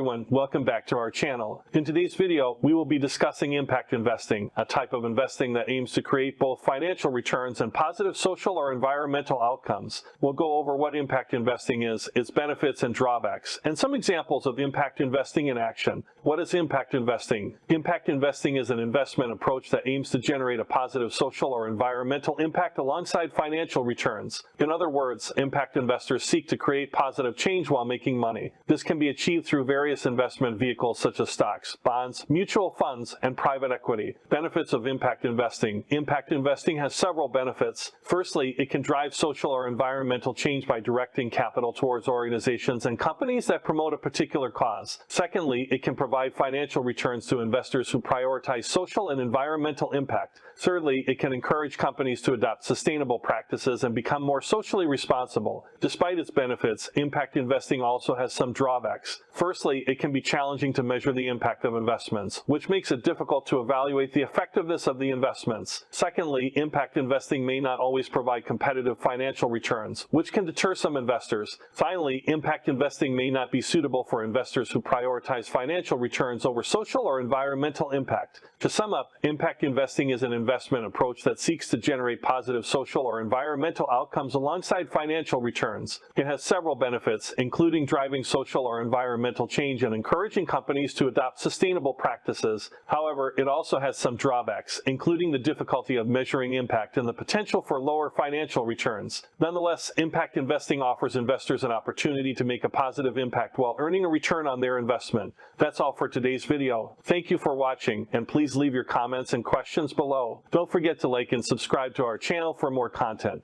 everyone, welcome back to our channel. In today's video, we will be discussing impact investing, a type of investing that aims to create both financial returns and positive social or environmental outcomes. We'll go over what impact investing is, its benefits and drawbacks, and some examples of impact investing in action. What is impact investing? Impact investing is an investment approach that aims to generate a positive social or environmental impact alongside financial returns. In other words, impact investors seek to create positive change while making money. This can be achieved through various investment vehicles such as stocks, bonds, mutual funds, and private equity. Benefits of impact investing. Impact investing has several benefits. Firstly, it can drive social or environmental change by directing capital towards organizations and companies that promote a particular cause. Secondly, it can provide financial returns to investors who prioritize social and environmental impact. Thirdly, it can encourage companies to adopt sustainable practices and become more socially responsible. Despite its benefits, impact investing also has some drawbacks. Firstly, it can be challenging to measure the impact of investments, which makes it difficult to evaluate the effectiveness of the investments. Secondly, impact investing may not always provide competitive financial returns, which can deter some investors. Finally, impact investing may not be suitable for investors who prioritize financial returns over social or environmental impact. To sum up, impact investing is an investment approach that seeks to generate positive social or environmental outcomes alongside financial returns. It has several benefits, including driving social or environmental change and encouraging companies to adopt sustainable practices. However, it also has some drawbacks, including the difficulty of measuring impact and the potential for lower financial returns. Nonetheless, impact investing offers investors an opportunity to make a positive impact while earning a return on their investment. That's all for today's video. Thank you for watching, and please leave your comments and questions below. Don't forget to like and subscribe to our channel for more content.